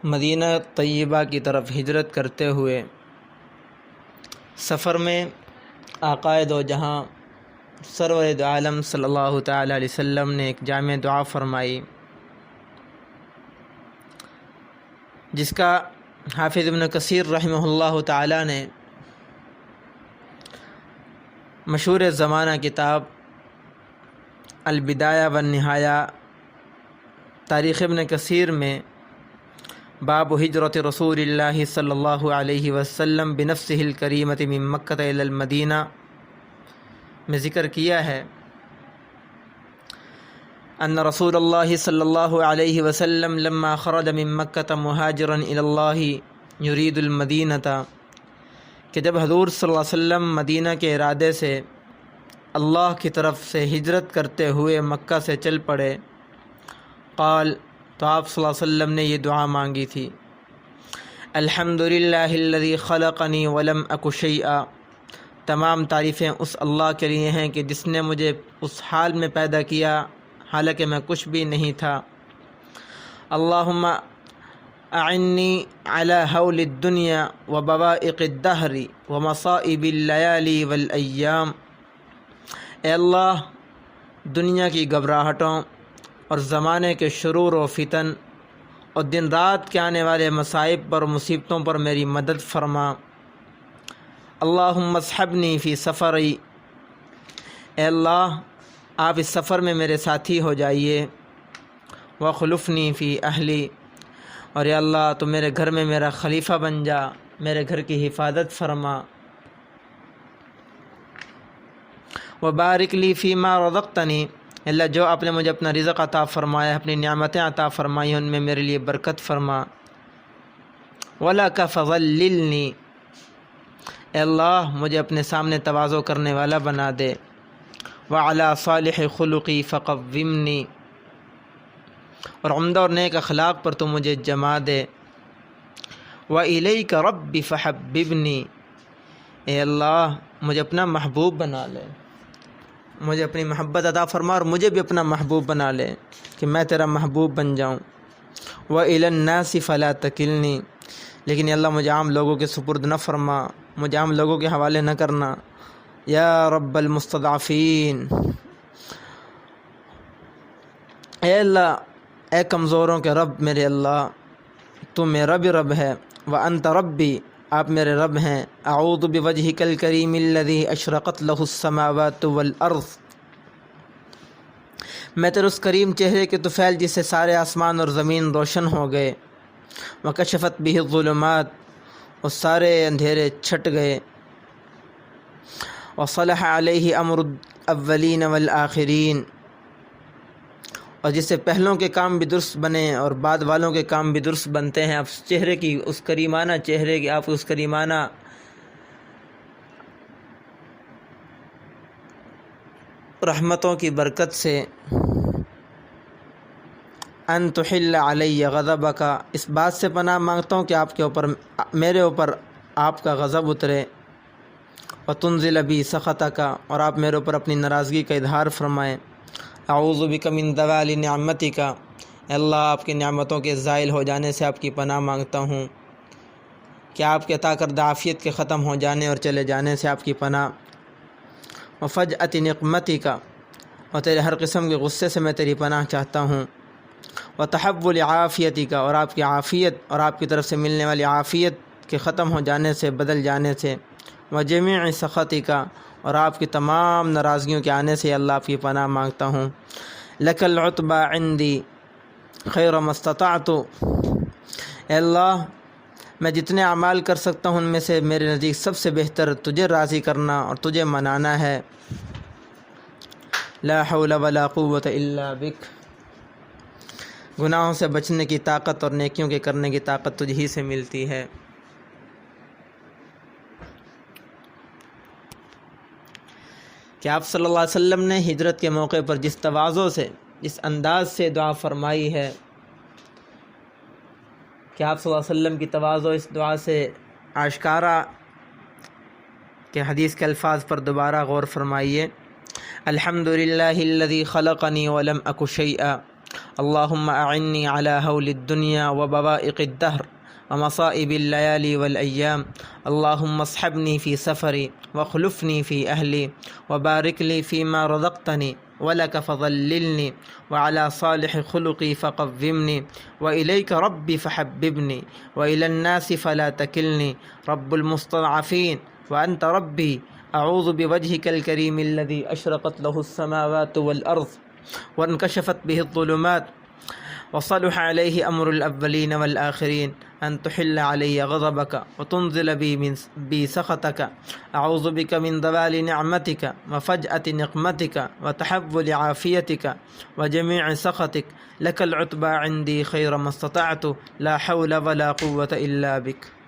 مدینہ طیبہ کی طرف ہجرت کرتے ہوئے سفر میں آقائے دو جہاں سرور دو عالم صلی اللہ تعالیٰ علیہ وسلم نے ایک جامع دعا فرمائی، جس کا حافظ ابن کثیر رحمہ اللہ تعالیٰ نے مشہور زمانہ کتاب البدایہ والنہایہ تاریخ ابن کثیر میں باب ہجرت رسول اللہ صلی اللہ علیہ وسلم بنفسہ الکریمۃ من مکہ الی المدینہ میں ذکر کیا ہے ان رسول اللہ صلی اللہ علیہ وسلم لما خرج من مکہ مہاجرا الی اللہ یرید المدینہ، کہ جب حضور صلی اللہ علیہ وسلم مدینہ کے ارادے سے اللہ کی طرف سے ہجرت کرتے ہوئے مکہ سے چل پڑے، قال، تو آپ صلی اللہ علیہ وسلم نے یہ دعا مانگی تھی، الحمدللہ الذی خلقنی ولم اک شیئا، تمام تعریفیں اس اللہ کے لیے ہیں کہ جس نے مجھے اس حال میں پیدا کیا حالانکہ میں کچھ بھی نہیں تھا، اللہم اعنی علی حول الدنیا وبوائق الدہر ومصائب اللیالی والایام، اے اللہ دنیا کی گھبراہٹوں اور زمانے کے شرور و فتن اور دن رات کے آنے والے مصائب پر مصیبتوں پر میری مدد فرما، اللہم اصحبنی فی سفری، اے اللہ آپ اس سفر میں میرے ساتھی ہو جائیے، وخلفنی فی اہلی، اور یا اللہ تو میرے گھر میں میرا خلیفہ بن جا، میرے گھر کی حفاظت فرما، وبارک لی فیما رزقتنی، اللہ جو آپ نے مجھے اپنا رزق عطا فرمایا، اپنی نعمتیں عطا فرمائی ان میں میرے لیے برکت فرما، وَلَكَ فَضَلِّلْنِي، اے اللہ مجھے اپنے سامنے تواضع کرنے والا بنا دے، وَعَلَى صَالِحِ خُلُقِي فَقَوِّمْنِي، اور عمدہ اور نیک اخلاق پر تو مجھے جما دے، وَإِلَيْكَ رَبِّ فَحَبِّبْنِي، اے اللہ مجھے اپنا محبوب بنا لے، مجھے اپنی محبت عطا فرما اور مجھے بھی اپنا محبوب بنا لے کہ میں تیرا محبوب بن جاؤں، وَإِلَى النَّاسِ فَلَا تَكِلْنِي، لیکن یا اللہ مجھے عام لوگوں کے سپرد نہ فرما، مجھے عام لوگوں کے حوالے نہ کرنا، یا رب المستضعفین، اے اللہ اے کمزوروں کے رب میرے اللہ تو میرا بھی رب ہے، وَأَنْتَ رَبِّي، آپ میرے رب ہیں، اعوذ بوجہک الکریم الذی اشرقت لہ السماوات والارض، میں تیرے اس کریم چہرے کے طفیل جس سے سارے آسمان اور زمین روشن ہو گئے، وکشفت بہ الظلمات، اور سارے اندھیرے چھٹ گئے، وصلح علیہ امر الاولین والآخرین، اور جس سے پہلوں کے کام بھی درست بنے اور بعد والوں کے کام بھی درست بنتے ہیں، آپ چہرے کی اس کریمانہ چہرے کی، آپ اس کریمانہ رحمتوں کی برکت سے، ان تحل علی غضبک، اس بات سے پناہ مانگتا ہوں کہ آپ کے اوپر میرے اوپر آپ کا غضب اترے، وتنزل بی سخطک، اور آپ میرے اوپر اپنی ناراضگی کا اظہار فرمائیں، اعوذ بک من زوال نعمتک، اے اللہ آپ کی نعمتوں کے زائل ہو جانے سے آپ کی پناہ مانگتا ہوں، کہ آپ کے عطا کردہ عافیت کے ختم ہو جانے اور چلے جانے سے آپ کی پناہ، وفجأۃ نقمتک، اور تیرے ہر قسم کے غصے سے میں تیری پناہ چاہتا ہوں، وتحول عافیتک، اور آپ کی عافیت اور آپ کی طرف سے ملنے والی عافیت کے ختم ہو جانے سے، بدل جانے سے، وجمیع سخطک، اور آپ کی تمام ناراضگیوں کے آنے سے اللہ آپ کی پناہ مانگتا ہوں، لک العتبی عندی خیر ما استطعت، اے اللہ میں جتنے اعمال کر سکتا ہوں ان میں سے میرے نزدیک سب سے بہتر تجھے راضی کرنا اور تجھے منانا ہے، لا حول ولا قوة الا بک، گناہوں سے بچنے کی طاقت اور نیکیوں کے کرنے کی طاقت تجھ ہی سے ملتی ہے۔ کہ آپ صلی اللہ علیہ وسلم نے ہجرت کے موقع پر جس تواضع سے، جس انداز سے دعا فرمائی ہے، کہ آپ صلی اللہ علیہ وسلم کی تواضع اس دعا سے آشکارا، کہ حدیث کے الفاظ پر دوبارہ غور فرمائیے، الحمدللہ الذی خلقنی ولم اک شیئا، اللهم أعني على هول الدنيا وبوائق الدهر ومصائب الليالي والأيام. اللهم اصحبني في سفري واخلفني في أهلي وبارك لي فيما رزقتني ولك فضللني وعلى صالح خلقي فقومني وإليك ربي فحببني وإلى الناس فلا تكلني رب المستضعفين وأنت ربي أعوذ بوجهك الكريم الذي أشرقت له السماوات والأرض وانكشفت به الظلمات وصلح عليه أمر الأولين والآخرين أن تحل علي غضبك وتنزل بي سخطك. أعوذ بك من زوال نعمتك وفجأة نقمتك وتحول عافيتك وجميع سخطك. لك العتبى عندي خير ما استطعت لا حول ولا قوة إلا بك.